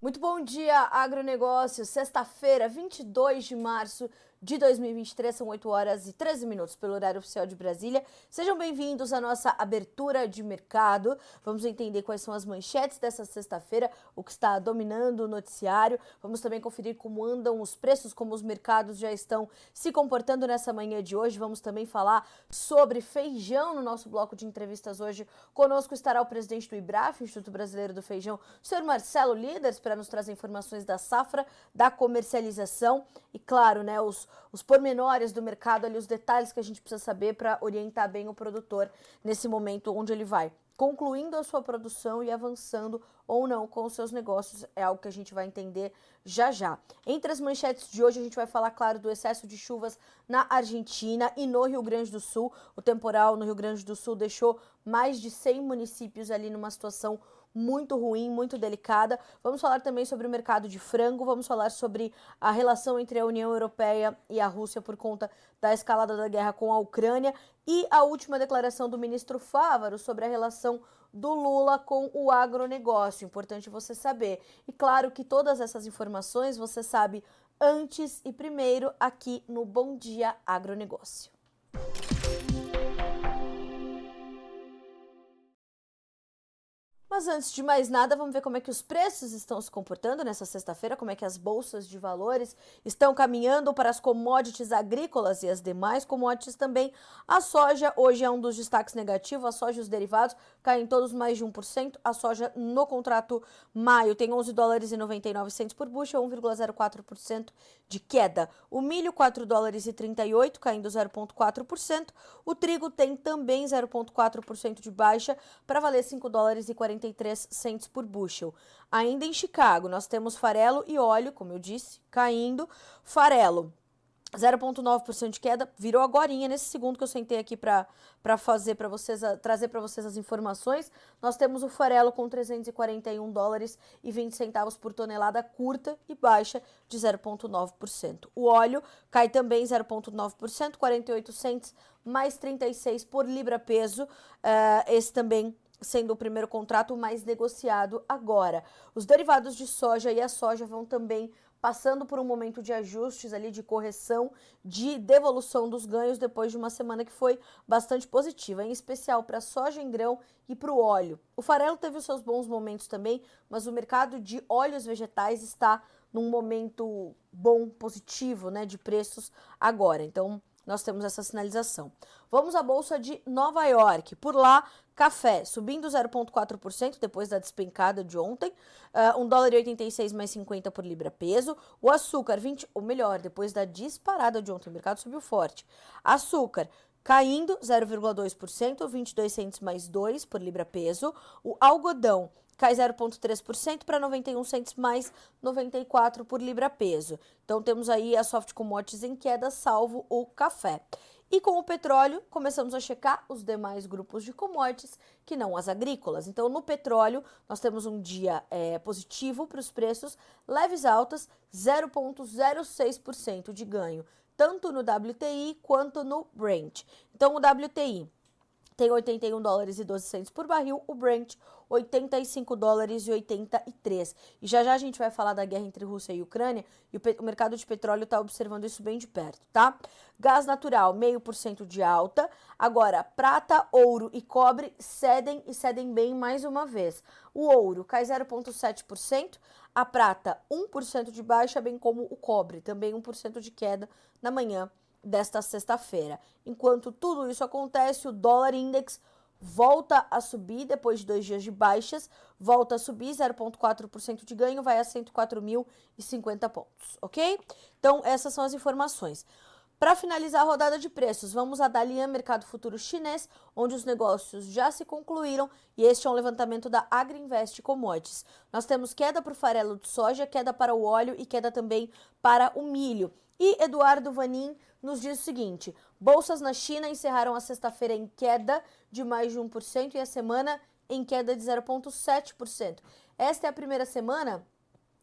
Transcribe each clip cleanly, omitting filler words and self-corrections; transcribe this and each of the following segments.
Muito bom dia, agronegócio. Sexta-feira, 22 de março de 2023, são 8 horas e 13 minutos pelo horário oficial de Brasília. Sejam bem-vindos à nossa abertura de mercado. Vamos entender quais são as manchetes dessa sexta-feira, o que está dominando o noticiário. Vamos também conferir como andam os preços, como os mercados já estão se comportando nessa manhã de hoje. Vamos também falar sobre feijão no nosso bloco de entrevistas hoje. Conosco estará o presidente do IBRAF, Instituto Brasileiro do Feijão, o senhor Marcelo Líderes, para nos trazer informações da safra, da comercialização e, claro, né, os pormenores do mercado, ali, os detalhes que a gente precisa saber para orientar bem o produtor nesse momento onde ele vai concluindo a sua produção e avançando ou não com os seus negócios, é algo que a gente vai entender já já. Entre as manchetes de hoje, a gente vai falar, claro, do excesso de chuvas na Argentina e no Rio Grande do Sul. O temporal no Rio Grande do Sul deixou mais de 100 municípios ali numa situação muito ruim, muito delicada. Vamos falar também sobre o mercado de frango, vamos falar sobre a relação entre a União Europeia e a Rússia por conta da escalada da guerra com a Ucrânia e a última declaração do ministro Fávaro sobre a relação do Lula com o agronegócio. Importante você saber. E claro que todas essas informações você sabe antes e primeiro aqui no Bom Dia Agronegócio. Mas antes de mais nada, vamos ver como é que os preços estão se comportando nessa sexta-feira, como é que as bolsas de valores estão caminhando para as commodities agrícolas e as demais commodities também. A soja hoje é um dos destaques negativos, a soja e os derivados caem todos mais de 1%. A soja no contrato maio tem 11 dólares e 99 centos por bushel, 1,04% de queda. O milho, 4 dólares e 38, caindo 0,4%. O trigo tem também 0,4% de baixa, para valer 5 dólares e 43 centos por bushel. Ainda em Chicago, nós temos farelo e óleo, como eu disse, caindo. Farelo, 0,9% de queda, virou agorinha nesse segundo que eu sentei aqui para fazer para vocês, trazer para vocês as informações. Nós temos o farelo com 341 dólares e 20 centavos por tonelada, curta e baixa de 0,9%. O óleo cai também 0,9%, 48 centos mais 36 por libra peso. Esse também sendo o primeiro contrato mais negociado agora. Os derivados de soja e a soja vão também passando por um momento de ajustes ali, de correção, de devolução dos ganhos depois de uma semana que foi bastante positiva, em especial para a soja em grão e para o óleo. O farelo teve os seus bons momentos também, mas o mercado de óleos vegetais está num momento bom, positivo, né, de preços agora. Então, nós temos essa sinalização. Vamos à Bolsa de Nova York. Por lá, café subindo 0,4% depois da despencada de ontem. 1 dólar e 86 mais 50 por libra peso. O açúcar, ou melhor, depois da disparada de ontem, o mercado subiu forte. Açúcar caindo 0,2%, 22 centos mais 2 por libra peso. O algodão cai 0,3% para 91 centos mais 94 por libra peso. Então temos aí as soft commodities em queda, salvo o café. E com o petróleo, começamos a checar os demais grupos de commodities, que não as agrícolas. Então, no petróleo, nós temos um dia positivo para os preços, leves altas, 0,06% de ganho, tanto no WTI quanto no Brent. Então, o WTI tem 81 dólares e 12 centos por barril, o Brent 85 dólares e 83. E já já a gente vai falar da guerra entre Rússia e Ucrânia, e o mercado de petróleo está observando isso bem de perto, tá? Gás natural, 0,5% de alta. Agora, prata, ouro e cobre cedem e cedem bem mais uma vez. O ouro cai 0,7%, a prata 1% de baixa, bem como o cobre, também 1% de queda na manhã desta sexta-feira. Enquanto tudo isso acontece, o dólar index volta a subir depois de 2 dias de baixas, volta a subir 0,4% de ganho, vai a 104.050 pontos, ok? Então, essas são as informações. Para finalizar a rodada de preços, vamos a Dalian Mercado Futuro Chinês, onde os negócios já se concluíram, e este é um levantamento da Agriinvest Commodities. Nós temos queda para o farelo de soja, queda para o óleo e queda também para o milho. E Eduardo Vanin nos diz o seguinte: bolsas na China encerraram a sexta-feira em queda de mais de 1% e a semana em queda de 0,7%. Esta é a primeira semana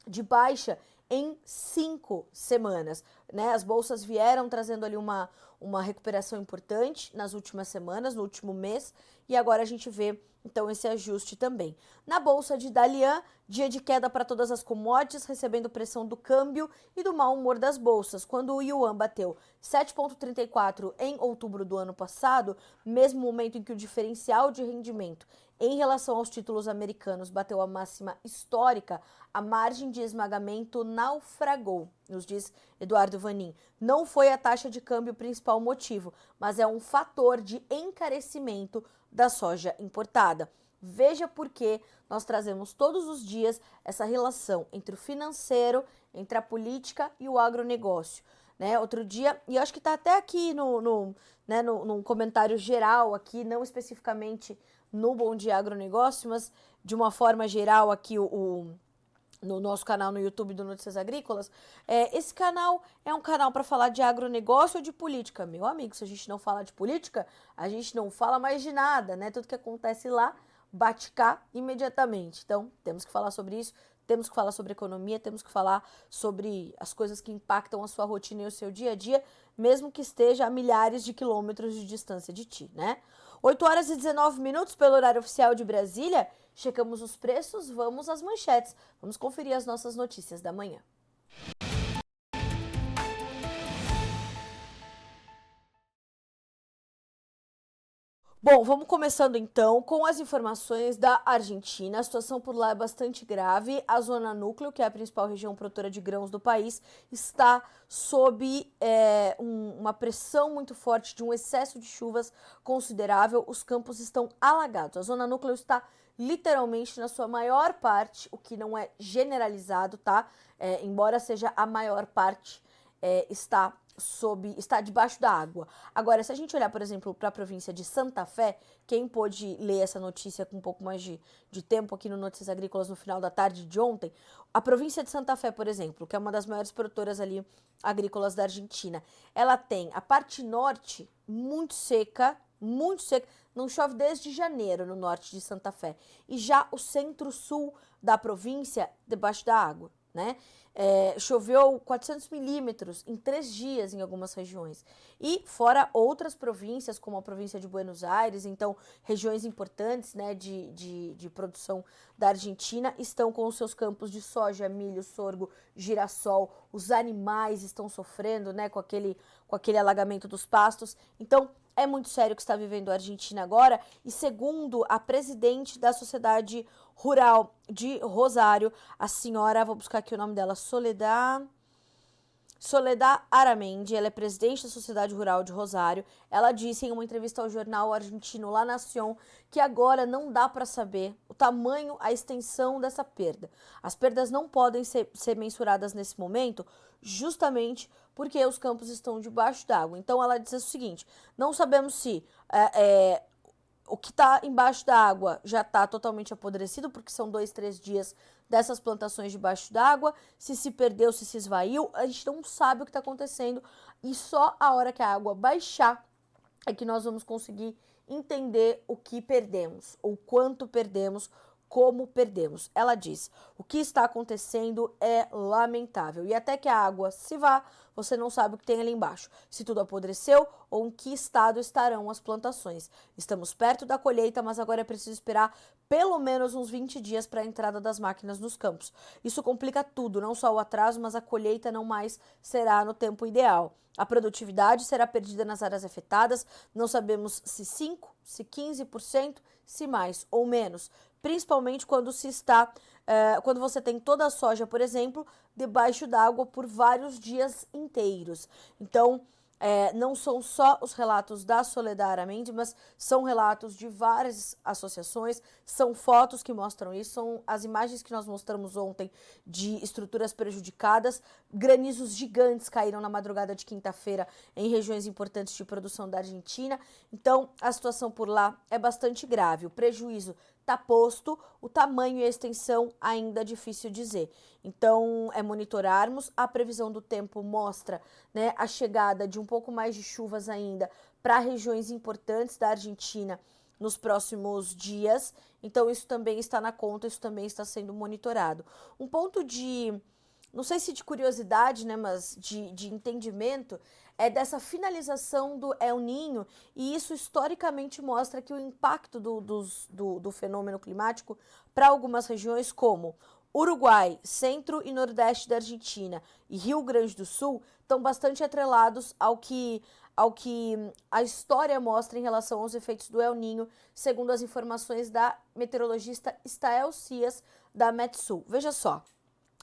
de baixa em 5 semanas, né? As bolsas vieram trazendo ali uma uma recuperação importante nas últimas semanas, no último mês, e agora a gente vê então esse ajuste também. Na bolsa de Dalian, dia de queda para todas as commodities, recebendo pressão do câmbio e do mau humor das bolsas. Quando o yuan bateu 7,34 em outubro do ano passado, mesmo momento em que o diferencial de rendimento em relação aos títulos americanos bateu a máxima histórica, a margem de esmagamento naufragou, nos diz Eduardo Vanin. Não foi a taxa de câmbio o principal motivo, mas é um fator de encarecimento da soja importada. Veja por que nós trazemos todos os dias essa relação entre o financeiro, entre a política e o agronegócio. Né? Outro dia, e eu acho que está até aqui num comentário geral, aqui, não especificamente no Bom Dia Agronegócio, mas de uma forma geral aqui no nosso canal no YouTube do Notícias Agrícolas. Esse canal é um canal para falar de agronegócio ou de política. Meu amigo, se a gente não fala de política, a gente não fala mais de nada, né? Tudo que acontece lá bate cá imediatamente. Então, temos que falar sobre isso, temos que falar sobre economia, temos que falar sobre as coisas que impactam a sua rotina e o seu dia a dia, mesmo que esteja a milhares de quilômetros de distância de ti, né? 8 horas e 19 minutos pelo horário oficial de Brasília. Checamos os preços, vamos às manchetes. Vamos conferir as nossas notícias da manhã. Bom, vamos começando então com as informações da Argentina. A situação por lá é bastante grave. A zona núcleo, que é a principal região produtora de grãos do país, está sob uma pressão muito forte de um excesso de chuvas considerável. Os campos estão alagados. A zona núcleo está literalmente na sua maior parte, o que não é generalizado, tá? Embora seja a maior parte, está debaixo da água. Agora, se a gente olhar, por exemplo, para a província de Santa Fé, quem pôde ler essa notícia com um pouco mais de tempo aqui no Notícias Agrícolas no final da tarde de ontem, a província de Santa Fé, por exemplo, que é uma das maiores produtoras ali agrícolas da Argentina, ela tem a parte norte muito seca, não chove desde janeiro no norte de Santa Fé, e já o centro-sul da província debaixo da água, né? Choveu 400 milímetros em 3 dias em algumas regiões. E fora outras províncias, como a província de Buenos Aires, então regiões importantes, né, de produção da Argentina, estão com os seus campos de soja, milho, sorgo, girassol. Os animais estão sofrendo, né, com aquele alagamento dos pastos. Então, é muito sério o que está vivendo a Argentina agora. E segundo a presidente da Sociedade Rural de Rosário, a senhora, vou buscar aqui o nome dela, Soledad Aramendi, ela é presidente da Sociedade Rural de Rosário. Ela disse em uma entrevista ao jornal argentino La Nación que agora não dá para saber o tamanho, a extensão dessa perda. As perdas não podem ser mensuradas nesse momento, justamente porque os campos estão debaixo d'água. Então ela diz o seguinte: não sabemos se o que está embaixo da água já está totalmente apodrecido, porque são 2, 3 dias dessas plantações debaixo d'água. Se perdeu, se esvaiu, a gente não sabe o que está acontecendo. E só a hora que a água baixar é que nós vamos conseguir entender o que perdemos, ou quanto perdemos, como perdemos. Ela diz: o que está acontecendo é lamentável. E até que a água se vá, você não sabe o que tem ali embaixo. Se tudo apodreceu ou em que estado estarão as plantações. Estamos perto da colheita, mas agora é preciso esperar pelo menos uns 20 dias para a entrada das máquinas nos campos. Isso complica tudo, não só o atraso, mas a colheita não mais será no tempo ideal. A produtividade será perdida nas áreas afetadas, não sabemos se 5%, se 15%, se mais ou menos. Principalmente quando quando você tem toda a soja, por exemplo, debaixo d'água por vários dias inteiros. Então, não são só os relatos da Soledad Aramendi, mas são relatos de várias associações, são fotos que mostram isso, são as imagens que nós mostramos ontem de estruturas prejudicadas. Granizos gigantes caíram na madrugada de quinta-feira em regiões importantes de produção da Argentina. Então, a situação por lá é bastante grave. O prejuízo está posto, o tamanho e a extensão ainda é difícil dizer. Então, é monitorarmos. A previsão do tempo mostra, né, a chegada de um pouco mais de chuvas ainda para regiões importantes da Argentina nos próximos dias. Então, isso também está na conta, isso também está sendo monitorado. Um ponto de não sei se de curiosidade, né, mas de entendimento, é dessa finalização do El Niño, e isso historicamente mostra que o impacto do fenômeno climático para algumas regiões como Uruguai, centro e nordeste da Argentina e Rio Grande do Sul estão bastante atrelados ao que a história mostra em relação aos efeitos do El Niño, segundo as informações da meteorologista Stael Cias, da Metsul. Veja só.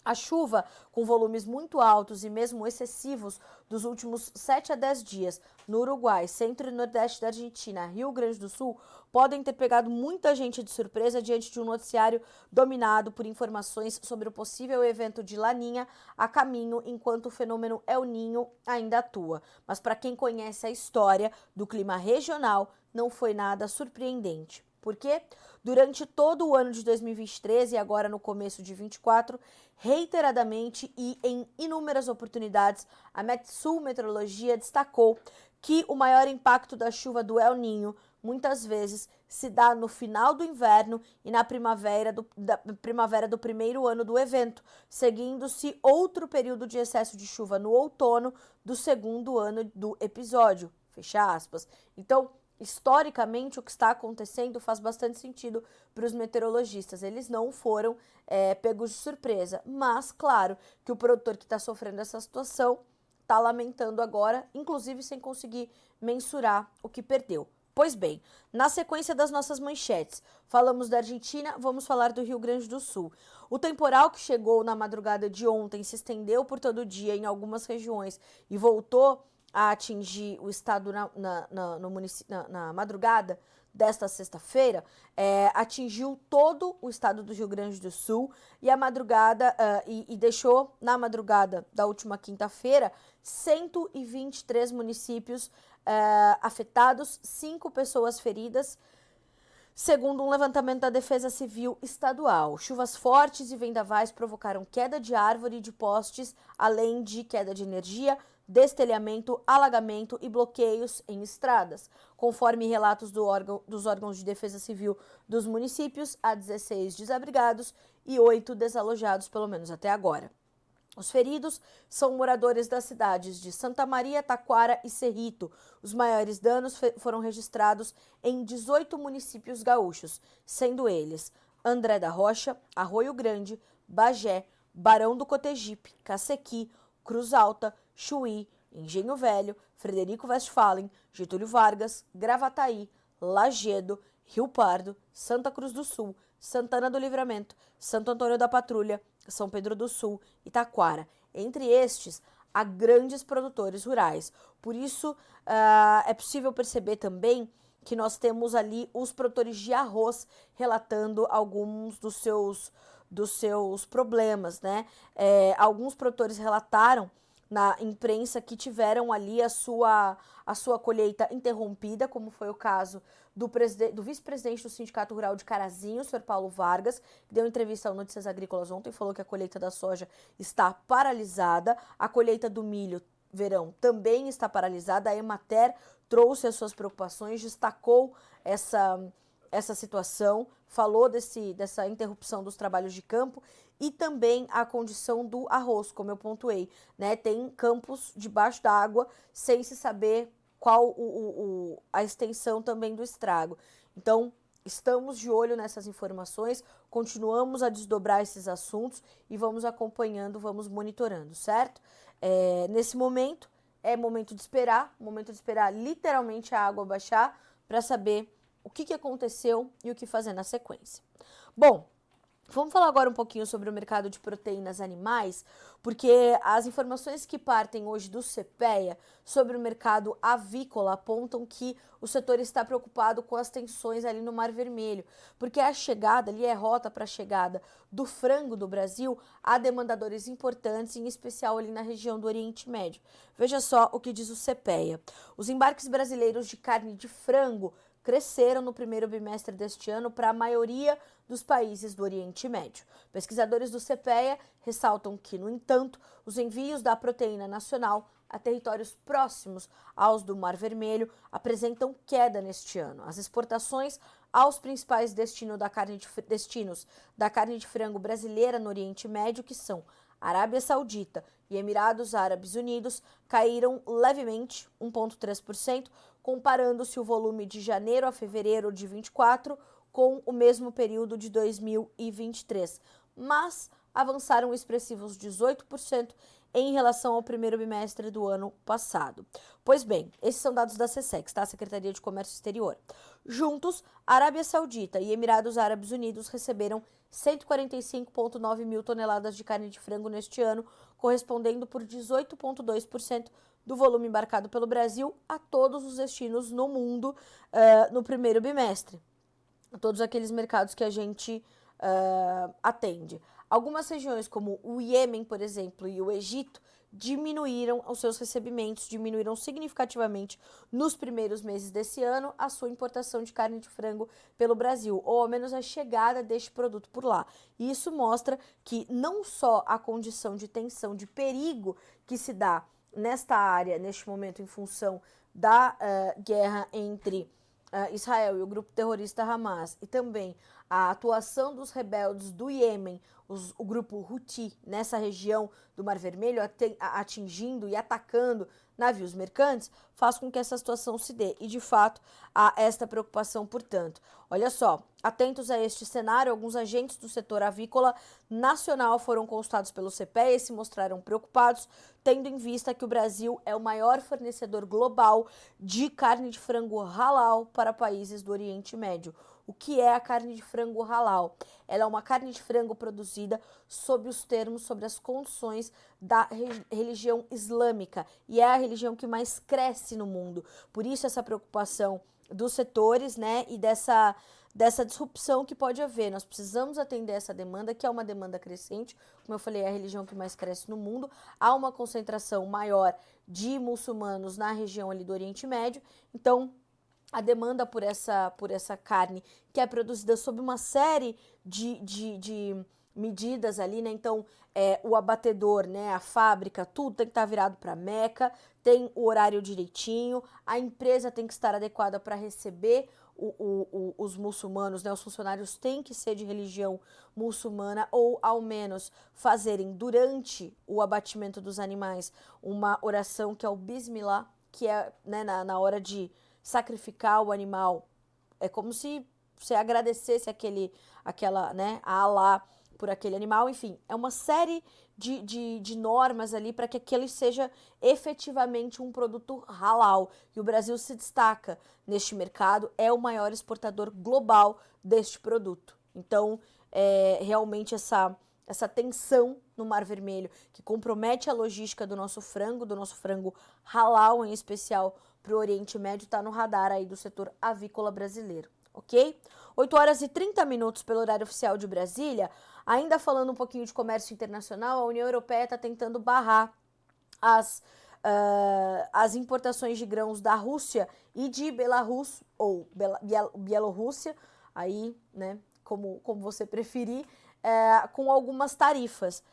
A chuva, com volumes muito altos e mesmo excessivos dos últimos 7 a 10 dias no Uruguai, centro e nordeste da Argentina, Rio Grande do Sul, podem ter pegado muita gente de surpresa diante de um noticiário dominado por informações sobre o possível evento de Laninha a caminho, enquanto o fenômeno El Niño ainda atua. Mas para quem conhece a história do clima regional, não foi nada surpreendente. Por quê? Durante todo o ano de 2023 e agora no começo de 2024, reiteradamente e em inúmeras oportunidades, a Metsul Meteorologia destacou que o maior impacto da chuva do El Niño muitas vezes se dá no final do inverno e na primavera do primeiro ano do evento, seguindo-se outro período de excesso de chuva no outono do segundo ano do episódio. Fecha aspas. Então, historicamente, o que está acontecendo faz bastante sentido para os meteorologistas. Eles não foram pegos de surpresa, mas claro que o produtor que está sofrendo essa situação está lamentando agora, inclusive sem conseguir mensurar o que perdeu. Pois bem, na sequência das nossas manchetes, falamos da Argentina, vamos falar do Rio Grande do Sul. O temporal que chegou na madrugada de ontem se estendeu por todo o dia em algumas regiões e voltou a atingir o estado na madrugada desta sexta-feira, atingiu todo o estado do Rio Grande do Sul e a madrugada e deixou na madrugada da última quinta-feira 123 municípios afetados, 5 pessoas feridas, segundo um levantamento da Defesa Civil Estadual. Chuvas fortes e vendavais provocaram queda de árvore e de postes, além de queda de energia, destelhamento, alagamento e bloqueios em estradas. Conforme relatos dos órgãos de defesa civil dos municípios, há 16 desabrigados e 8 desalojados, pelo menos até agora. Os feridos são moradores das cidades de Santa Maria, Taquara e Cerrito. Os maiores danos foram registrados em 18 municípios gaúchos, sendo eles André da Rocha, Arroio Grande, Bagé, Barão do Cotegipe, Cacequi, Cruz Alta, Chuí, Engenho Velho, Frederico Westphalen, Getúlio Vargas, Gravataí, Lagedo, Rio Pardo, Santa Cruz do Sul, Santana do Livramento, Santo Antônio da Patrulha, São Pedro do Sul e Taquara. Entre estes, há grandes produtores rurais. Por isso, é possível perceber também que nós temos ali os produtores de arroz relatando alguns dos seus problemas, né? Alguns produtores relataram na imprensa que tiveram ali a sua colheita interrompida, como foi o caso do vice-presidente do Sindicato Rural de Carazinho, o Sr. Paulo Vargas, que deu entrevista ao Notícias Agrícolas ontem e falou que a colheita da soja está paralisada, a colheita do milho verão também está paralisada, a Emater trouxe as suas preocupações, destacou essa situação, falou dessa interrupção dos trabalhos de campo e também a condição do arroz, como eu pontuei, né? Tem campos debaixo d'água sem se saber qual a extensão também do estrago. Então, estamos de olho nessas informações, continuamos a desdobrar esses assuntos e vamos acompanhando, vamos monitorando, certo? Nesse momento, é momento de esperar literalmente a água baixar para saber o que aconteceu e o que fazer na sequência. Bom, vamos falar agora um pouquinho sobre o mercado de proteínas animais, porque as informações que partem hoje do CPEA sobre o mercado avícola apontam que o setor está preocupado com as tensões ali no Mar Vermelho, porque a chegada ali é rota para a chegada do frango do Brasil a demandadores importantes, em especial ali na região do Oriente Médio. Veja só o que diz o CPEA. Os embarques brasileiros de carne de frango cresceram no primeiro bimestre deste ano para a maioria dos países do Oriente Médio. Pesquisadores do CPEA ressaltam que, no entanto, os envios da proteína nacional a territórios próximos aos do Mar Vermelho apresentam queda neste ano. As exportações aos principais destinos da carne de frango brasileira no Oriente Médio, que são Arábia Saudita e Emirados Árabes Unidos caíram levemente, 1,3%, comparando-se o volume de janeiro a fevereiro de 24 com o mesmo período de 2023, mas avançaram expressivos 18% em relação ao primeiro bimestre do ano passado. Pois bem, esses são dados da SECEX, tá? Secretaria de Comércio Exterior. Juntos, Arábia Saudita e Emirados Árabes Unidos receberam 145,9 mil toneladas de carne de frango neste ano, correspondendo por 18,2% do volume embarcado pelo Brasil a todos os destinos no mundo no primeiro bimestre. Todos aqueles mercados que a gente atende. Algumas regiões, como o Iêmen, por exemplo, e o Egito, diminuíram os seus recebimentos, diminuíram significativamente nos primeiros meses desse ano a sua importação de carne de frango pelo Brasil, ou ao menos a chegada deste produto por lá. E isso mostra que não só a condição de tensão, de perigo que se dá nesta área, neste momento, em função da guerra entre Israel e o grupo terrorista Hamas, e também a atuação dos rebeldes do Iêmen, o grupo Houthi, nessa região do Mar Vermelho, atingindo e atacando navios mercantes, faz com que essa situação se dê. E, de fato, há esta preocupação, portanto. Olha só, atentos a este cenário, alguns agentes do setor avícola nacional foram consultados pelo CPEA e se mostraram preocupados, tendo em vista que o Brasil é o maior fornecedor global de carne de frango halal para países do Oriente Médio. O que é a carne de frango halal? Ela é uma carne de frango produzida sob os termos, sobre as condições da religião islâmica, e é a religião que mais cresce no mundo. Por isso essa preocupação dos setores, né, e dessa disrupção que pode haver. Nós precisamos atender essa demanda, que é uma demanda crescente. Como eu falei, é a religião que mais cresce no mundo. Há uma concentração maior de muçulmanos na região ali do Oriente Médio. Então, a demanda por essa carne, que é produzida sob uma série de medidas ali, né? Então, o abatedor, né? A fábrica, tudo tem que estar virado para Meca, tem o horário direitinho, a empresa tem que estar adequada para receber os muçulmanos, né? Os funcionários têm que ser de religião muçulmana, ou ao menos fazerem durante o abatimento dos animais uma oração que é o Bismillah, que é, né, na hora de sacrificar o animal. É como se você agradecesse né, a Allah por aquele animal. Enfim, é uma série de normas ali para que aquele seja efetivamente um produto halal. E o Brasil se destaca neste mercado, é o maior exportador global deste produto. Então, realmente essa tensão no Mar Vermelho, que compromete a logística do nosso frango halal em especial para o Oriente Médio, está no radar aí do setor avícola brasileiro, ok? 8 horas e 30 minutos pelo horário oficial de Brasília. Ainda falando um pouquinho de comércio internacional, a União Europeia está tentando barrar as importações de grãos da Rússia e de Belarus, ou Bielorrússia, aí, né, como você preferir, com algumas tarifas.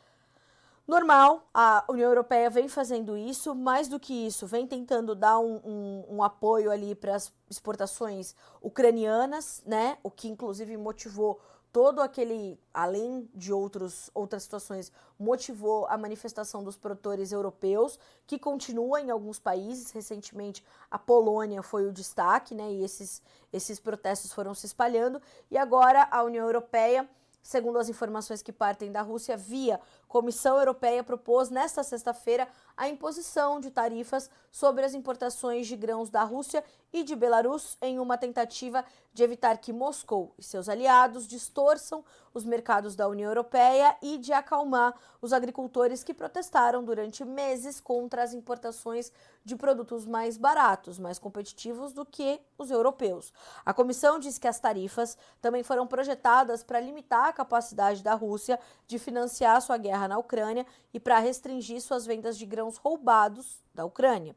Normal, a União Europeia vem fazendo isso, mais do que isso, vem tentando dar um apoio ali para as exportações ucranianas, né? O que inclusive motivou todo aquele, além de outras situações, motivou a manifestação dos produtores europeus, que continua em alguns países. Recentemente, a Polônia foi o destaque, né? E esses protestos foram se espalhando. E agora a União Europeia, segundo as informações que partem da Rússia, via Comissão Europeia, propôs nesta sexta-feira a imposição de tarifas sobre as importações de grãos da Rússia e de Belarus, em uma tentativa de evitar que Moscou e seus aliados distorçam os mercados da União Europeia e de acalmar os agricultores que protestaram durante meses contra as importações de produtos mais baratos, mais competitivos do que os europeus. A comissão diz que as tarifas também foram projetadas para limitar a capacidade da Rússia de financiar sua guerra na Ucrânia e para restringir suas vendas de grãos roubados da Ucrânia.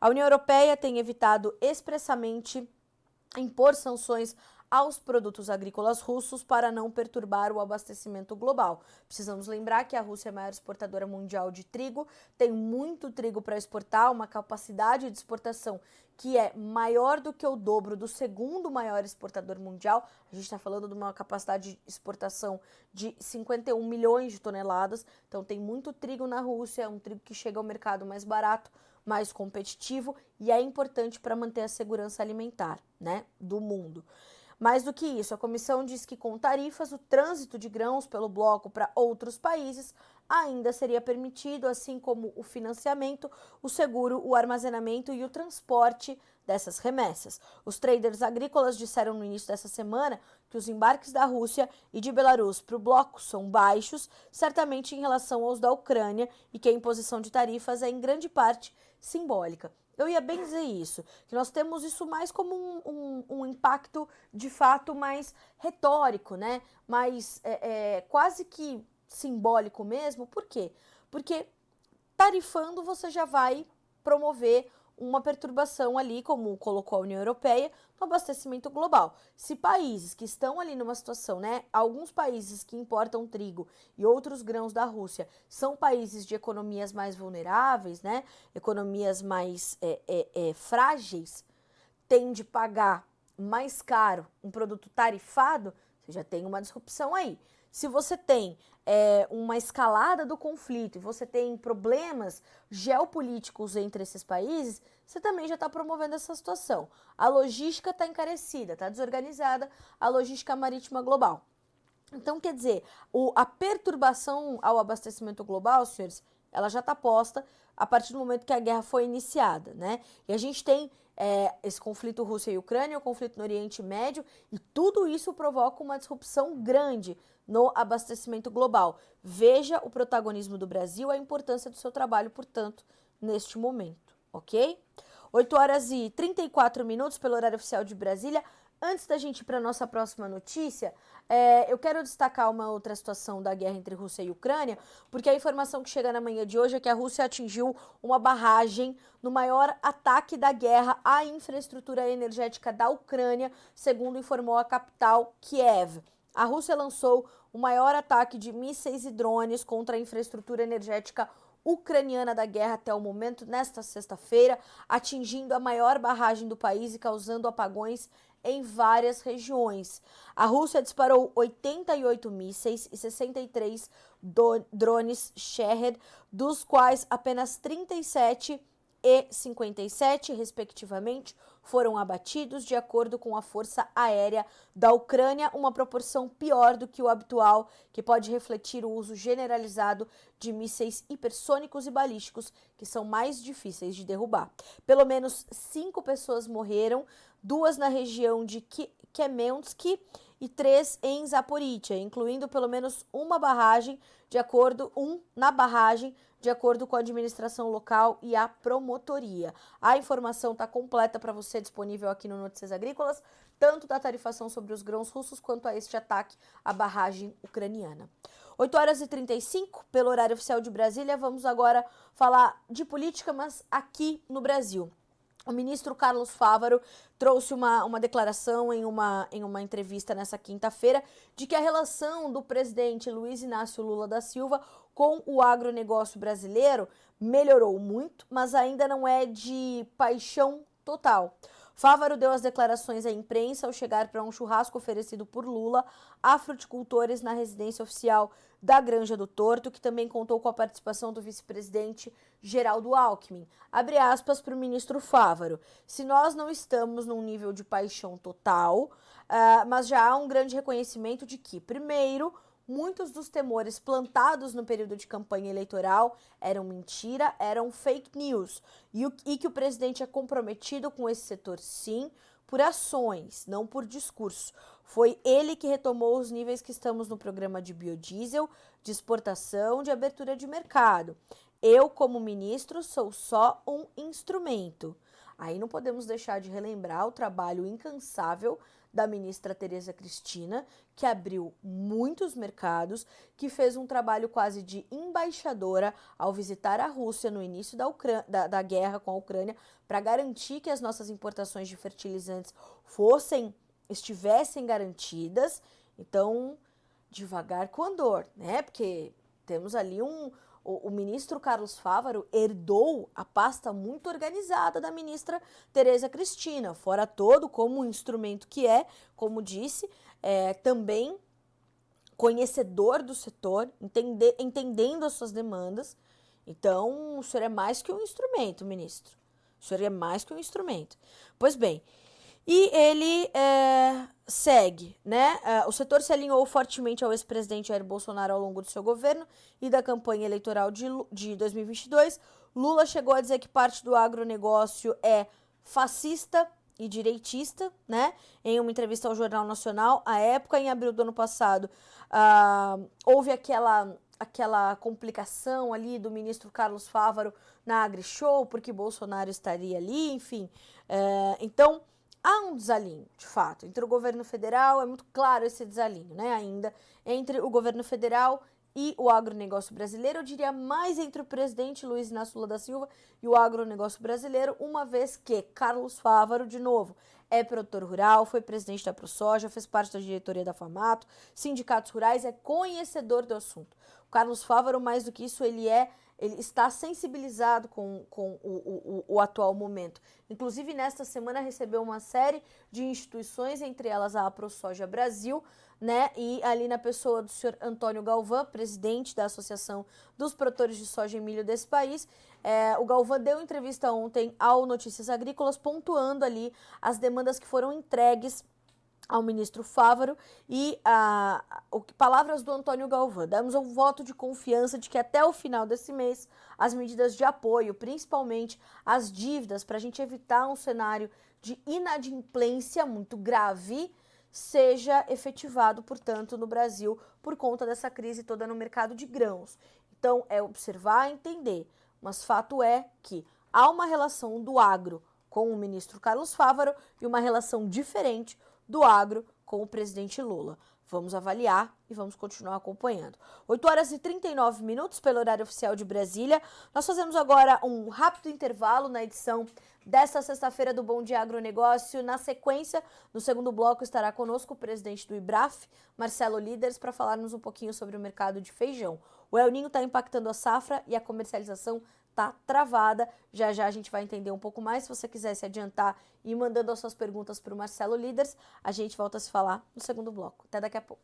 A União Europeia tem evitado expressamente impor sanções aos produtos agrícolas russos para não perturbar o abastecimento global. Precisamos lembrar que a Rússia é a maior exportadora mundial de trigo, tem muito trigo para exportar, uma capacidade de exportação que é maior do que o dobro do segundo maior exportador mundial. A gente está falando de uma capacidade de exportação de 51 milhões de toneladas, então tem muito trigo na Rússia, um trigo que chega ao mercado mais barato, mais competitivo, e é importante para manter a segurança alimentar, né, do mundo. Mais do que isso, a comissão diz que com tarifas, o trânsito de grãos pelo bloco para outros países ainda seria permitido, assim como o financiamento, o seguro, o armazenamento e o transporte dessas remessas. Os traders agrícolas disseram no início dessa semana que os embarques da Rússia e de Belarus para o bloco são baixos, certamente em relação aos da Ucrânia, e que a imposição de tarifas é em grande parte simbólica. Eu ia bem dizer isso, que nós temos isso mais como um impacto de fato mais retórico, né? Mais quase que simbólico mesmo. Por quê? Porque tarifando você já vai promover uma perturbação ali, como colocou a União Europeia, no abastecimento global. Se países que estão ali numa situação, né, alguns países que importam trigo e outros grãos da Rússia são países de economias mais vulneráveis, né, economias mais frágeis, têm de pagar mais caro um produto tarifado, você já tem uma disrupção aí. Se você tem uma escalada do conflito e você tem problemas geopolíticos entre esses países, você também já está promovendo essa situação. A logística está encarecida, está desorganizada, a logística marítima global. Então, quer dizer, a perturbação ao abastecimento global, senhores, ela já está posta a partir do momento que a guerra foi iniciada, né? E a gente tem esse conflito Rússia e Ucrânia, o conflito no Oriente Médio, e tudo isso provoca uma disrupção grande no abastecimento global. Veja o protagonismo do Brasil, a importância do seu trabalho, portanto, neste momento, ok? 8h34 pelo horário oficial de Brasília. Antes da gente ir para a nossa próxima notícia, eu quero destacar uma outra situação da guerra entre Rússia e Ucrânia, porque a informação que chega na manhã de hoje é que a Rússia atingiu uma barragem no maior ataque da guerra à infraestrutura energética da Ucrânia, segundo informou a capital, Kiev. A Rússia lançou o maior ataque de mísseis e drones contra a infraestrutura energética ucraniana da guerra até o momento, nesta sexta-feira, atingindo a maior barragem do país e causando apagões em várias regiões. A Rússia disparou 88 mísseis e 63 drones Shahed, dos quais apenas 37 e 57, respectivamente, foram abatidos, de acordo com a Força Aérea da Ucrânia, uma proporção pior do que o habitual, que pode refletir o uso generalizado de mísseis hipersônicos e balísticos, que são mais difíceis de derrubar. Pelo menos 5 pessoas morreram, 2 na região de Kemensk e 3 em Zaporizhia, incluindo pelo menos uma barragem, de acordo com a administração local e a promotoria. A informação está completa para você, disponível aqui no Notícias Agrícolas, tanto da tarifação sobre os grãos russos quanto a este ataque à barragem ucraniana. 8h35, pelo horário oficial de Brasília. Vamos agora falar de política, mas aqui no Brasil. O ministro Carlos Fávaro trouxe uma declaração em uma entrevista nessa quinta-feira de que a relação do presidente Luiz Inácio Lula da Silva com o agronegócio brasileiro melhorou muito, mas ainda não é de paixão total. Fávaro deu as declarações à imprensa ao chegar para um churrasco oferecido por Lula a fruticultores na residência oficial da Granja do Torto, que também contou com a participação do vice-presidente Geraldo Alckmin. Abre aspas para o ministro Fávaro. Se nós não estamos num nível de paixão total, mas já há um grande reconhecimento de que, primeiro, muitos dos temores plantados no período de campanha eleitoral eram mentira, eram fake news, e que o presidente é comprometido com esse setor, sim, por ações, não por discurso. Foi ele que retomou os níveis que estamos no programa de biodiesel, de exportação, de abertura de mercado. Eu, como ministro, sou só um instrumento. Aí não podemos deixar de relembrar o trabalho incansável da ministra Tereza Cristina, que abriu muitos mercados, que fez um trabalho quase de embaixadora ao visitar a Rússia no início da guerra com a Ucrânia, para garantir que as nossas importações de fertilizantes fossem estivessem garantidas. Então, devagar com andor, né? Porque temos ali o ministro Carlos Fávaro herdou a pasta muito organizada da ministra Tereza Cristina, fora todo como um instrumento que é, como disse, também conhecedor do setor, entendendo as suas demandas. Então, o senhor é mais que um instrumento, ministro. O senhor é mais que um instrumento. Pois bem, e ele segue, né? O setor se alinhou fortemente ao ex-presidente Jair Bolsonaro ao longo do seu governo e da campanha eleitoral de 2022. Lula chegou a dizer que parte do agronegócio é fascista e direitista, né? Em uma entrevista ao Jornal Nacional, à época, em abril do ano passado, houve aquela complicação ali do ministro Carlos Fávaro na AgriShow, porque Bolsonaro estaria ali, enfim. Então, há um desalinho, de fato, entre o governo federal, é muito claro esse desalinho, né, ainda, entre o governo federal e o agronegócio brasileiro, eu diria mais entre o presidente Luiz Inácio Lula da Silva e o agronegócio brasileiro, uma vez que Carlos Fávaro, de novo, é produtor rural, foi presidente da ProSoja, fez parte da diretoria da FAMATO, sindicatos rurais, é conhecedor do assunto. O Carlos Fávaro, mais do que isso, ele está sensibilizado com o atual momento. Inclusive, nesta semana, recebeu uma série de instituições, entre elas a ProSoja Brasil, né? E ali na pessoa do senhor Antônio Galvão, presidente da Associação dos Produtores de Soja e Milho desse país, o Galvão deu entrevista ontem ao Notícias Agrícolas, pontuando ali as demandas que foram entregues ao ministro Fávaro e palavras do Antônio Galvão. Damos um voto de confiança de que até o final desse mês as medidas de apoio, principalmente as dívidas, para a gente evitar um cenário de inadimplência muito grave, seja efetivado, portanto, no Brasil por conta dessa crise toda no mercado de grãos. Então, é observar e entender, mas fato é que há uma relação do agro com o ministro Carlos Fávaro e uma relação diferente do agro com o presidente Lula. Vamos avaliar e vamos continuar acompanhando. 8 horas e 39 minutos pelo horário oficial de Brasília. Nós fazemos agora um rápido intervalo na edição desta sexta-feira do Bom Dia Agronegócio. Na sequência, no segundo bloco, estará conosco o presidente do IBRAF, Marcelo Líderes, para falarmos um pouquinho sobre o mercado de feijão. O El Ninho está impactando a safra e a comercialização está travada. Já já a gente vai entender um pouco mais. Se você quiser se adiantar e ir mandando as suas perguntas para o Marcelo Líderes, a gente volta a se falar no segundo bloco. Até daqui a pouco.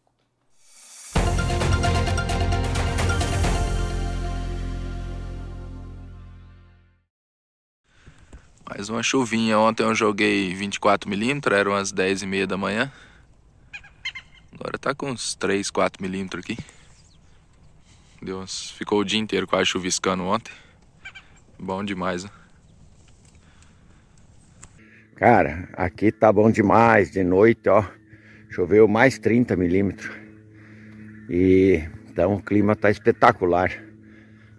Mais uma chuvinha. Ontem eu joguei 24 milímetros, eram as 10h30 da manhã. Agora tá com uns 3, 4 milímetros aqui. Ficou o dia inteiro quase chuviscando ontem. Bom demais, né? Cara, aqui tá bom demais. De noite, ó, choveu mais 30 milímetros. E então o clima tá espetacular.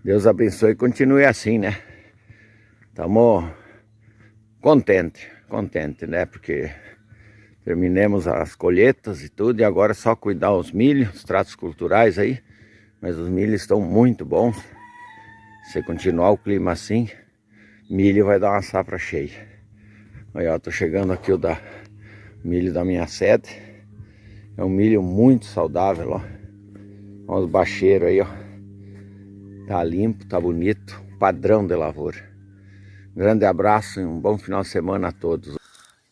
Deus abençoe e continue assim, né? Tamo contente, né? Porque terminamos as colheitas e tudo, e agora é só cuidar os milhos, os tratos culturais aí. Mas os milhos estão muito bons. Se continuar o clima assim, milho vai dar uma safra cheia. Olha, eu tô chegando aqui o milho da minha sede. É um milho muito saudável, ó. Olha os bacheiros aí, ó. Tá limpo, tá bonito. Padrão de lavoura. Grande abraço e um bom final de semana a todos.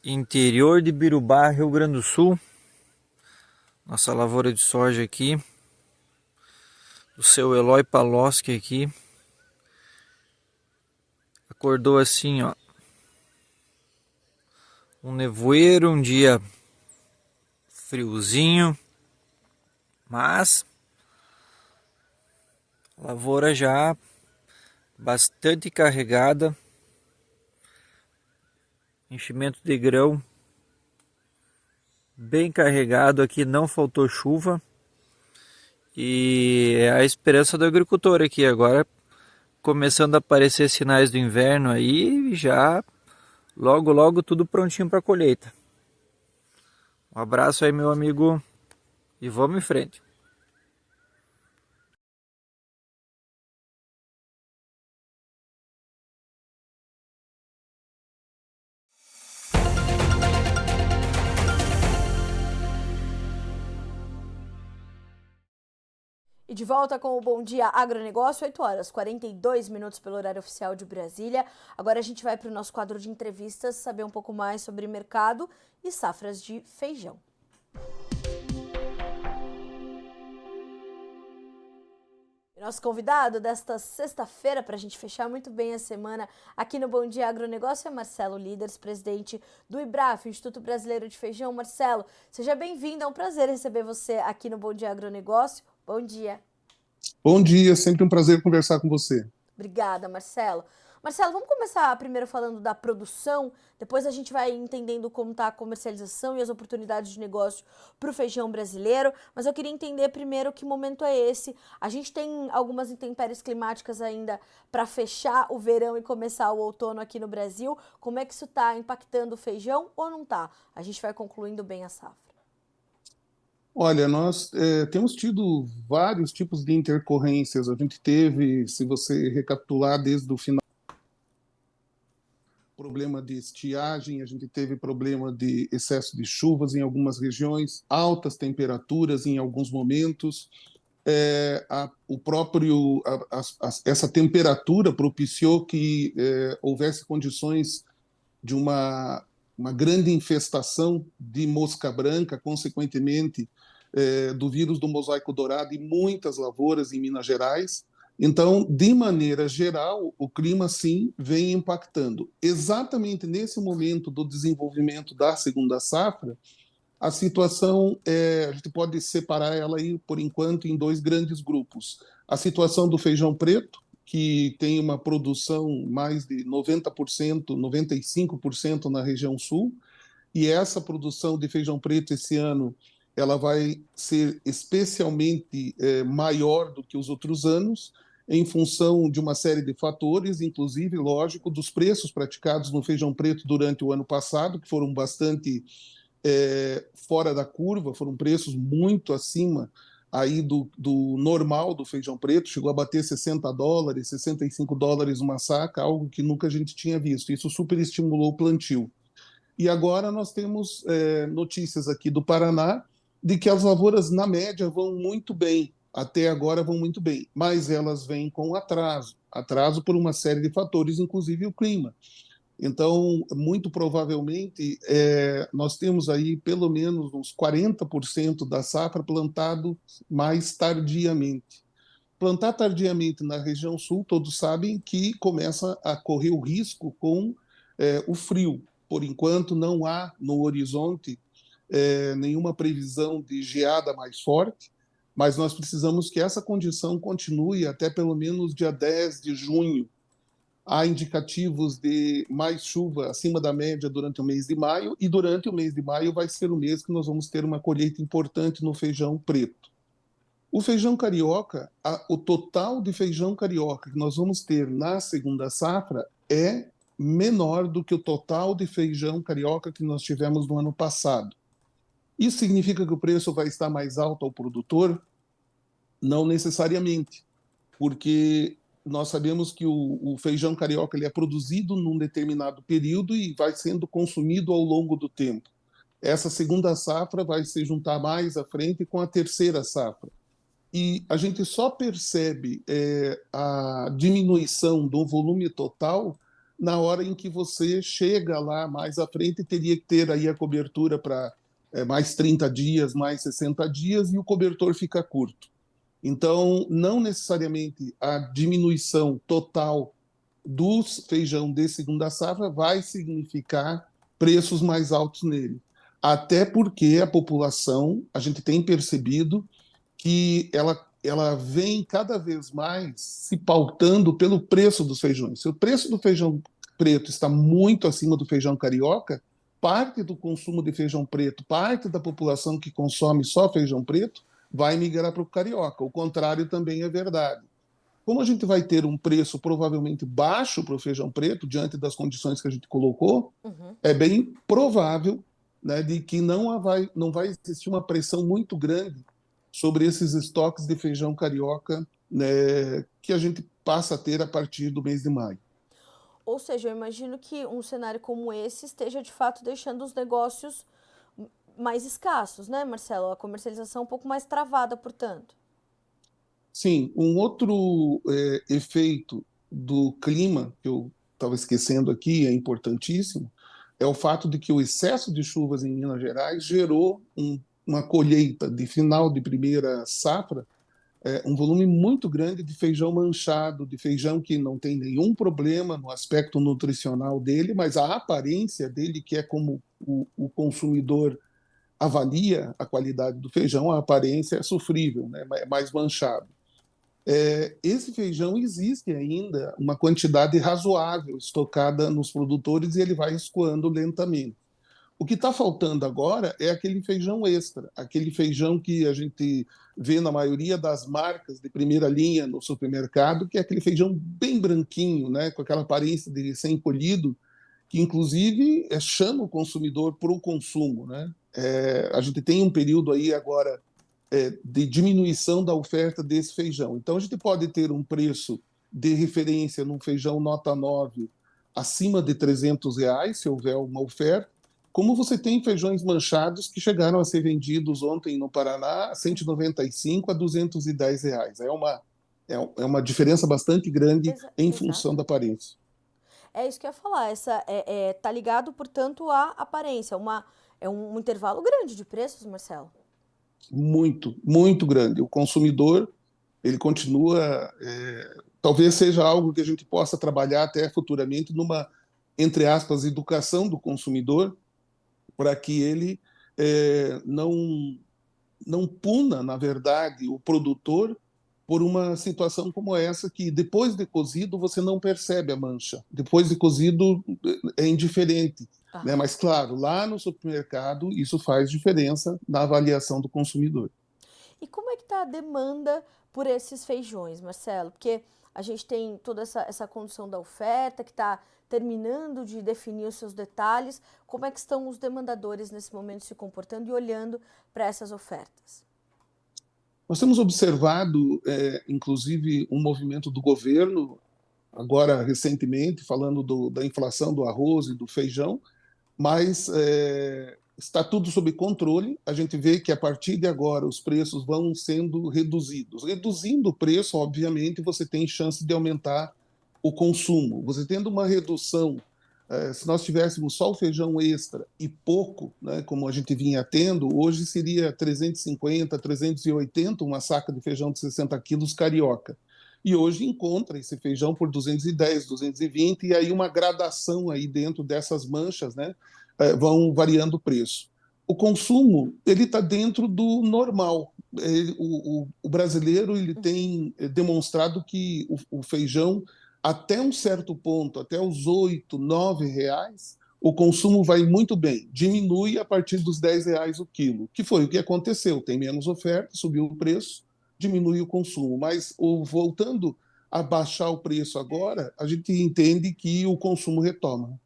Interior de Birubá, Rio Grande do Sul. Nossa lavoura de soja aqui. O seu Eloy Paloski aqui. Acordou assim, ó. Um nevoeiro, um dia friozinho. Mas a lavoura já bastante carregada. Enchimento de grão bem carregado aqui, não faltou chuva. E é a esperança do agricultor aqui agora, começando a aparecer sinais do inverno aí, já logo tudo prontinho para colheita. Um abraço aí, meu amigo, e vamos em frente. E de volta com o Bom Dia Agronegócio, 8 horas, 42 minutos pelo horário oficial de Brasília. Agora a gente vai para o nosso quadro de entrevistas, saber um pouco mais sobre mercado e safras de feijão. Nosso convidado desta sexta-feira, para a gente fechar muito bem a semana aqui no Bom Dia Agronegócio, é Marcelo Líderes, presidente do IBRAF, Instituto Brasileiro de Feijão. Marcelo, seja bem-vindo, é um prazer receber você aqui no Bom Dia Agronegócio. Bom dia. Bom dia, sempre um prazer conversar com você. Obrigada, Marcelo. Marcelo, vamos começar primeiro falando da produção, depois a gente vai entendendo como está a comercialização e as oportunidades de negócio para o feijão brasileiro, mas eu queria entender primeiro que momento é esse. A gente tem algumas intempéries climáticas ainda para fechar o verão e começar o outono aqui no Brasil. Como é que isso está impactando o feijão ou não está? A gente vai concluindo bem a safra. Olha, nós temos tido vários tipos de intercorrências. A gente teve, se você recapitular desde o final, problema de estiagem, a gente teve problema de excesso de chuvas em algumas regiões, altas temperaturas em alguns momentos. Essa temperatura propiciou que houvesse condições de uma grande infestação de mosca branca, consequentemente, do vírus do mosaico dourado em muitas lavouras em Minas Gerais. Então, de maneira geral, o clima, sim, vem impactando. Exatamente nesse momento do desenvolvimento da segunda safra, a situação, a gente pode separar ela aí, por enquanto, em dois grandes grupos. A situação do feijão preto, que tem uma produção mais de 90%, 95% na região sul, e essa produção de feijão preto esse ano ela vai ser especialmente maior do que os outros anos, em função de uma série de fatores, inclusive, lógico, dos preços praticados no feijão preto durante o ano passado, que foram bastante fora da curva, foram preços muito acima aí do normal do feijão preto, chegou a bater $60, $65 uma saca, algo que nunca a gente tinha visto. Isso superestimulou o plantio. E agora nós temos notícias aqui do Paraná de que as lavouras, na média, vão muito bem, até agora vão muito bem, mas elas vêm com atraso por uma série de fatores, inclusive o clima. Então, muito provavelmente, nós temos aí pelo menos uns 40% da safra plantado mais tardiamente. Plantar tardiamente na região sul, todos sabem que começa a correr o risco com o frio. Por enquanto, não há no horizonte nenhuma previsão de geada mais forte, mas nós precisamos que essa condição continue até pelo menos dia 10 de junho. Há indicativos de mais chuva acima da média durante o mês de maio, e durante o mês de maio vai ser o mês que nós vamos ter uma colheita importante no feijão preto. O feijão carioca, o total de feijão carioca que nós vamos ter na segunda safra é menor do que o total de feijão carioca que nós tivemos no ano passado. Isso significa que o preço vai estar mais alto ao produtor? Não necessariamente, porque nós sabemos que o feijão carioca ele é produzido num determinado período e vai sendo consumido ao longo do tempo. Essa segunda safra vai se juntar mais à frente com a terceira safra. E a gente só percebe a diminuição do volume total na hora em que você chega lá mais à frente, teria que ter aí a cobertura para mais 30 dias, mais 60 dias, e o cobertor fica curto. Então, não necessariamente a diminuição total do feijão de segunda safra vai significar preços mais altos nele. Até porque a população, a gente tem percebido que ela vem cada vez mais se pautando pelo preço dos feijões. Se o preço do feijão preto está muito acima do feijão carioca, parte do consumo de feijão preto, parte da população que consome só feijão preto, vai migrar para o carioca. O contrário também é verdade. Como a gente vai ter um preço provavelmente baixo para o feijão preto, diante das condições que a gente colocou, é bem provável, né, de que não vai existir uma pressão muito grande sobre esses estoques de feijão carioca, né, que a gente passa a ter a partir do mês de maio. Ou seja, eu imagino que um cenário como esse esteja, de fato, deixando os negócios mais escassos, né, Marcelo? A comercialização um pouco mais travada, portanto. Sim, um outro efeito do clima, que eu estava esquecendo aqui, é importantíssimo, é o fato de que o excesso de chuvas em Minas Gerais gerou uma colheita de final de primeira safra, um volume muito grande de feijão manchado, de feijão que não tem nenhum problema no aspecto nutricional dele, mas a aparência dele, que é como o consumidor avalia a qualidade do feijão, a aparência é sofrível, né? É mais manchado. Esse feijão existe ainda uma quantidade razoável estocada nos produtores e ele vai escoando lentamente. O que está faltando agora é aquele feijão extra, aquele feijão que a gente vê na maioria das marcas de primeira linha no supermercado, que é aquele feijão bem branquinho, né, com aquela aparência de recém-colhido, que inclusive chama o consumidor para o consumo, né? A gente tem um período aí agora de diminuição da oferta desse feijão. Então, a gente pode ter um preço de referência num feijão nota 9 acima de R$ 300, se houver uma oferta, como você tem feijões manchados que chegaram a ser vendidos ontem no Paraná a 195 a R$ 210. É uma diferença bastante grande em função Exato. da aparência. É isso que eu ia falar. Tá ligado, portanto, à aparência. É um intervalo grande de preços, Marcelo. Muito, muito grande. O consumidor, ele continua, talvez seja algo que a gente possa trabalhar até futuramente numa, entre aspas, educação do consumidor, para que ele não puna, na verdade, o produtor por uma situação como essa, que depois de cozido você não percebe a mancha. Depois de cozido é indiferente. Né? Aham. Mas, claro, lá no supermercado isso faz diferença na avaliação do consumidor. E como é que está a demanda por esses feijões, Marcelo? Porque a gente tem toda essa condição da oferta que está terminando de definir os seus detalhes. Como é que estão os demandadores nesse momento se comportando e olhando para essas ofertas? Nós temos observado, inclusive, um movimento do governo, agora recentemente, falando da inflação do arroz e do feijão, mas está tudo sob controle. A gente vê que a partir de agora os preços vão sendo reduzidos. Reduzindo o preço, obviamente, você tem chance de aumentar o consumo. Você tendo uma redução, se nós tivéssemos só o feijão extra e pouco, né, como a gente vinha tendo, hoje seria 350, 380 uma saca de feijão de 60 quilos carioca. E hoje encontra esse feijão por 210, 220, e aí uma gradação aí dentro dessas manchas, né, vão variando o preço. O consumo ele está dentro do normal. O brasileiro ele tem demonstrado que o feijão, até um certo ponto, até os R$ 8, R$ 9, o consumo vai muito bem. Diminui a partir dos R$ 10 o quilo, que foi o que aconteceu. Tem menos oferta, subiu o preço, diminui o consumo. Mas voltando a baixar o preço agora, a gente entende que o consumo retoma.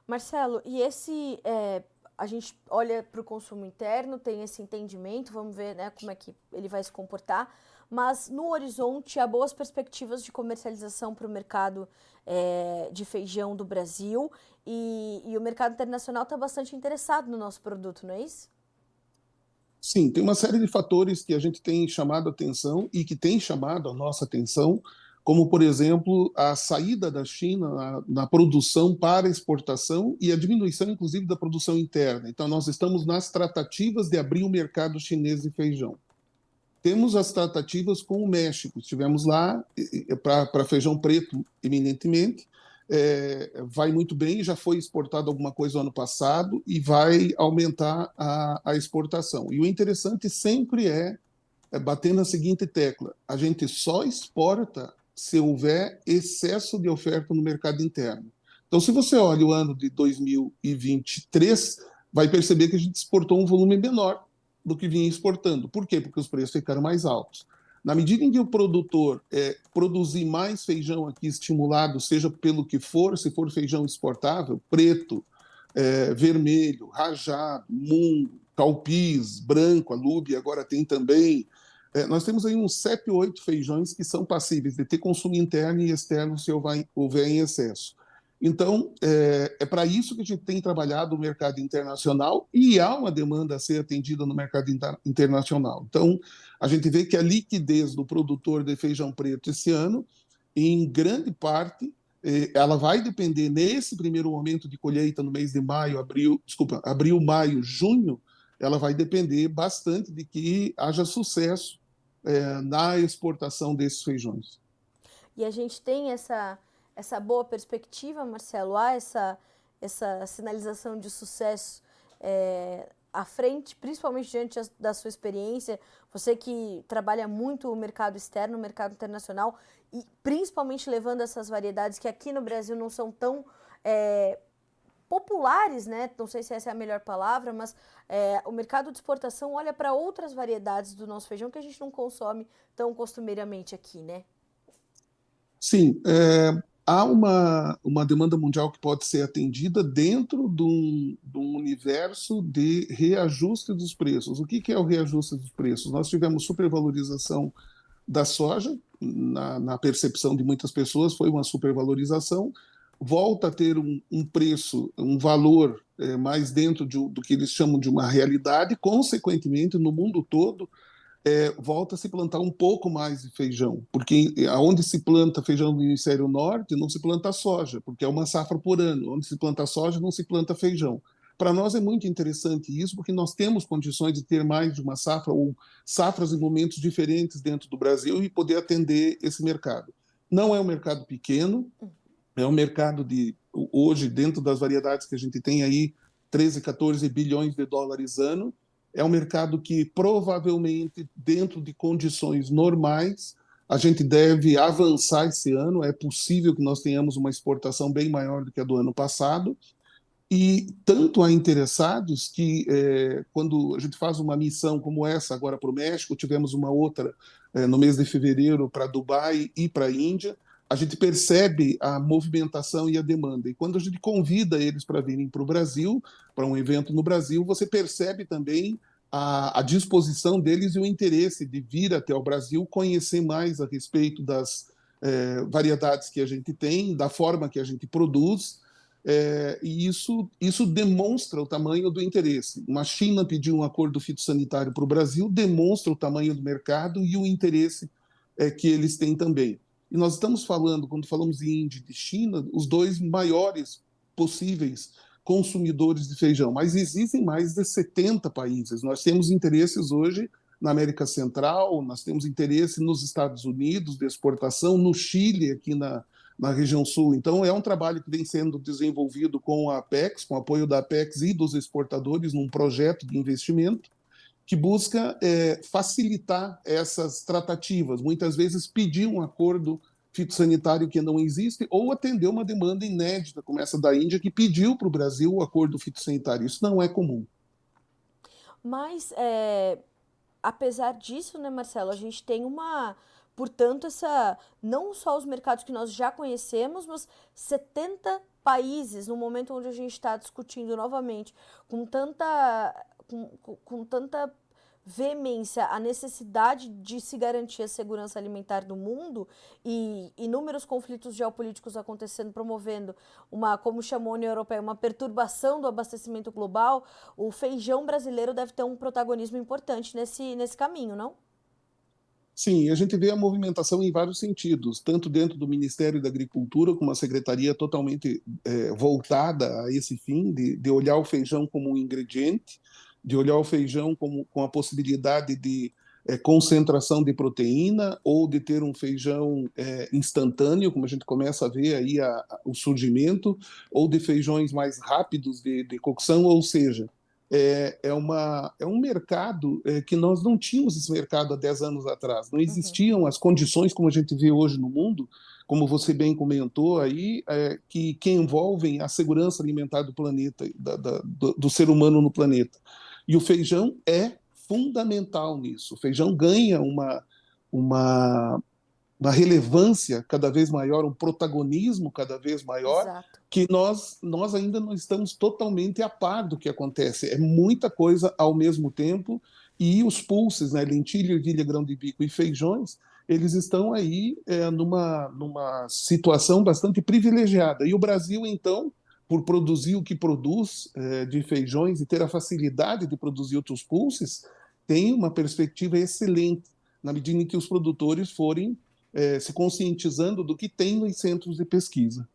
Marcelo, a gente olha para o consumo interno, tem esse entendimento, vamos ver, né, como é que ele vai se comportar, mas no horizonte há boas perspectivas de comercialização para o mercado de feijão do Brasil e o mercado internacional está bastante interessado no nosso produto, não é isso? Sim, tem uma série de fatores que a gente tem chamado a atenção e que tem chamado a nossa atenção, como, por exemplo, a saída da China na produção para exportação e a diminuição, inclusive, da produção interna. Então, nós estamos nas tratativas de abrir o mercado chinês de feijão. Temos as tratativas com o México, estivemos lá para feijão preto, eminentemente, vai muito bem, já foi exportado alguma coisa no ano passado e vai aumentar a exportação. E o interessante sempre é bater na seguinte tecla: a gente só exporta se houver excesso de oferta no mercado interno. Então, se você olha o ano de 2023, vai perceber que a gente exportou um volume menor do que vinha exportando. Por quê? Porque os preços ficaram mais altos. Na medida em que o produtor produzir mais feijão aqui estimulado, seja pelo que for, se for feijão exportável, preto, vermelho, rajado, mungo, calpis, branco, alúbia, agora tem também. Nós temos aí uns 7, 8 feijões que são passíveis de ter consumo interno e externo se houver em excesso. Então, é para isso que a gente tem trabalhado o mercado internacional e há uma demanda a ser atendida no mercado internacional. Então, a gente vê que a liquidez do produtor de feijão preto esse ano, em grande parte, ela vai depender nesse primeiro momento de colheita no mês de maio, abril, maio, junho, ela vai depender bastante de que haja sucesso na exportação desses feijões. E a gente tem essa boa perspectiva, Marcelo, há essa sinalização de sucesso à frente, principalmente diante da sua experiência, você que trabalha muito o mercado externo, o mercado internacional, e principalmente levando essas variedades que aqui no Brasil não são tão populares, né? Não sei se essa é a melhor palavra, mas o mercado de exportação olha para outras variedades do nosso feijão que a gente não consome tão costumeiramente aqui, né? Sim, há uma demanda mundial que pode ser atendida dentro de um universo de reajuste dos preços. O que é o reajuste dos preços? Nós tivemos supervalorização da soja, na percepção de muitas pessoas, foi uma supervalorização, volta a ter um preço, um valor mais dentro do que eles chamam de uma realidade, consequentemente, no mundo todo, volta a se plantar um pouco mais de feijão, porque aonde se planta feijão no hemisfério norte, não se planta soja, porque é uma safra por ano. Onde se planta soja, não se planta feijão. Para nós é muito interessante isso, porque nós temos condições de ter mais de uma safra ou safras em momentos diferentes dentro do Brasil e poder atender esse mercado. Não é um mercado pequeno, é um mercado hoje, dentro das variedades que a gente tem aí, 13, 14 bilhões de dólares ano. É um mercado que provavelmente, dentro de condições normais, a gente deve avançar esse ano. É possível que nós tenhamos uma exportação bem maior do que a do ano passado. E tanto há interessados que, quando a gente faz uma missão como essa agora para o México, tivemos uma outra no mês de fevereiro para Dubai e para a Índia, a gente percebe a movimentação e a demanda. E quando a gente convida eles para virem para o Brasil, para um evento no Brasil, você percebe também a disposição deles e o interesse de vir até o Brasil, conhecer mais a respeito das variedades que a gente tem, da forma que a gente produz. E isso demonstra o tamanho do interesse. Uma China pediu um acordo fitossanitário para o Brasil, demonstra o tamanho do mercado e o interesse que eles têm também. E nós estamos falando, quando falamos de Índia e de China, os dois maiores possíveis consumidores de feijão, mas existem mais de 70 países. Nós temos interesses hoje na América Central, nós temos interesse nos Estados Unidos de exportação, no Chile, aqui na região sul. Então, é um trabalho que vem sendo desenvolvido com a Apex, com o apoio da Apex e dos exportadores, num projeto de investimento que busca facilitar essas tratativas, muitas vezes pedir um acordo fitossanitário que não existe ou atender uma demanda inédita, como essa da Índia, que pediu para o Brasil o acordo fitossanitário. Isso não é comum. Mas, apesar disso, né, Marcelo, a gente tem portanto, não só os mercados que nós já conhecemos, mas 70 países, no momento onde a gente está discutindo novamente, com tanta veemência a necessidade de se garantir a segurança alimentar do mundo e inúmeros conflitos geopolíticos acontecendo, promovendo como chamou a União Europeia, uma perturbação do abastecimento global, o feijão brasileiro deve ter um protagonismo importante nesse caminho, não? Sim, a gente vê a movimentação em vários sentidos, tanto dentro do Ministério da Agricultura, com uma secretaria totalmente voltada a esse fim, de olhar o feijão como um ingrediente, de olhar o feijão com a possibilidade de concentração de proteína ou de ter um feijão instantâneo, como a gente começa a ver aí o surgimento, ou de feijões mais rápidos de cocção, ou seja, é um mercado que nós não tínhamos esse mercado há 10 anos atrás. Não existiam as condições como a gente vê hoje no mundo, como você bem comentou aí, que envolvem a segurança alimentar do planeta, do ser humano no planeta. E o feijão é fundamental nisso. O feijão ganha uma relevância cada vez maior, um protagonismo cada vez maior, Exato. que nós ainda não estamos totalmente a par do que acontece. É muita coisa ao mesmo tempo, e os pulses, né, lentilha, ervilha, grão de bico e feijões, eles estão aí numa situação bastante privilegiada. E o Brasil, então, por produzir o que produz de feijões e ter a facilidade de produzir outros pulses, tem uma perspectiva excelente, na medida em que os produtores forem se conscientizando do que tem nos centros de pesquisa.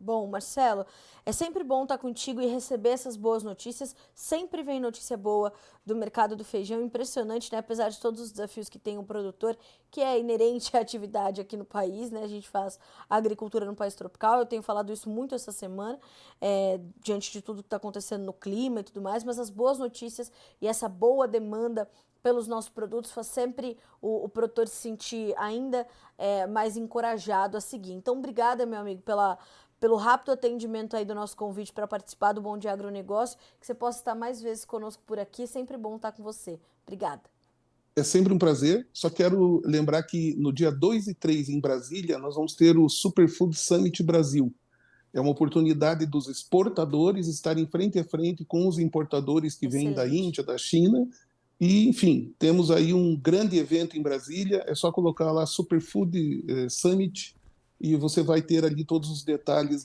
Bom, Marcelo, é sempre bom estar contigo e receber essas boas notícias. Sempre vem notícia boa do mercado do feijão. Impressionante, né? Apesar de todos os desafios que tem um produtor, que é inerente à atividade aqui no país, né? A gente faz agricultura no país tropical. Eu tenho falado isso muito essa semana, diante de tudo que está acontecendo no clima e tudo mais. Mas as boas notícias e essa boa demanda pelos nossos produtos faz sempre o produtor se sentir ainda mais encorajado a seguir. Então, obrigada, meu amigo, pelo rápido atendimento aí do nosso convite para participar do Bom Dia Agronegócio, que você possa estar mais vezes conosco por aqui, é sempre bom estar com você. Obrigada. É sempre um prazer, só quero lembrar que no dia 2 e 3 em Brasília, nós vamos ter o Superfood Summit Brasil. É uma oportunidade dos exportadores estarem frente a frente com os importadores que vêm da Excelente. Índia, da China, e, enfim, temos aí um grande evento em Brasília, é só colocar lá Superfood Summit e você vai ter ali todos os detalhes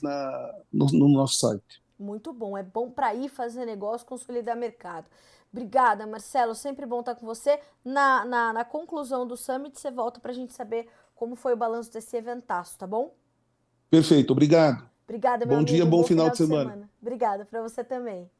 no nosso site. Muito bom, é bom para ir fazer negócio, consolidar mercado. Obrigada, Marcelo, sempre bom estar com você. Na conclusão do Summit, você volta para a gente saber como foi o balanço desse eventaço, tá bom? Perfeito, obrigado. Obrigada, meu Bom dia, amigo, bom bom final final de de semana. semana. Obrigada para você também.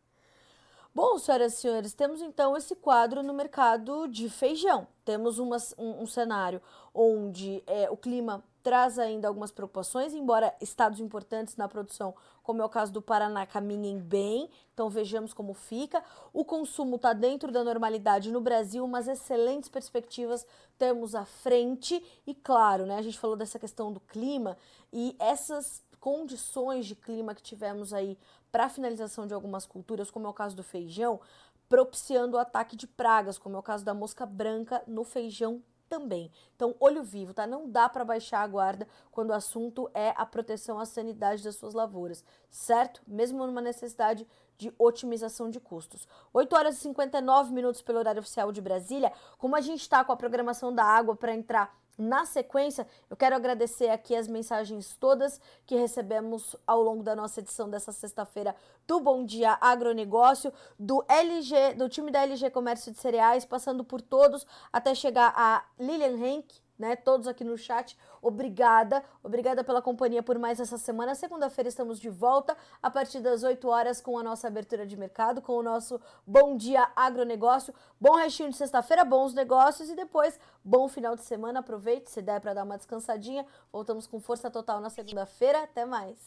Bom, senhoras e senhores, temos então esse quadro no mercado de feijão. Temos um cenário onde o clima traz ainda algumas preocupações, embora estados importantes na produção, como é o caso do Paraná, caminhem bem. Então vejamos como fica. O consumo está dentro da normalidade no Brasil, mas excelentes perspectivas temos à frente. E claro, né, a gente falou dessa questão do clima e essas condições de clima que tivemos aí para a finalização de algumas culturas, como é o caso do feijão, propiciando o ataque de pragas, como é o caso da mosca branca no feijão também. Então, olho vivo, tá? Não dá para baixar a guarda quando o assunto é a proteção à sanidade das suas lavouras, certo? Mesmo numa necessidade de otimização de custos. 8 horas e 59 minutos pelo horário oficial de Brasília. Como a gente está com a programação da água para entrar na sequência, eu quero agradecer aqui as mensagens todas que recebemos ao longo da nossa edição dessa sexta-feira do Bom Dia Agronegócio, do time da LG Comércio de Cereais, passando por todos até chegar a Lilian Henk, né? Todos aqui no chat. Obrigada pela companhia por mais essa semana. Segunda-feira estamos de volta a partir das 8 horas com a nossa abertura de mercado, com o nosso Bom Dia Agronegócio. Bom restinho de sexta-feira, bons negócios e depois bom final de semana. Aproveite, se der para dar uma descansadinha. Voltamos com força total na segunda-feira. Até mais.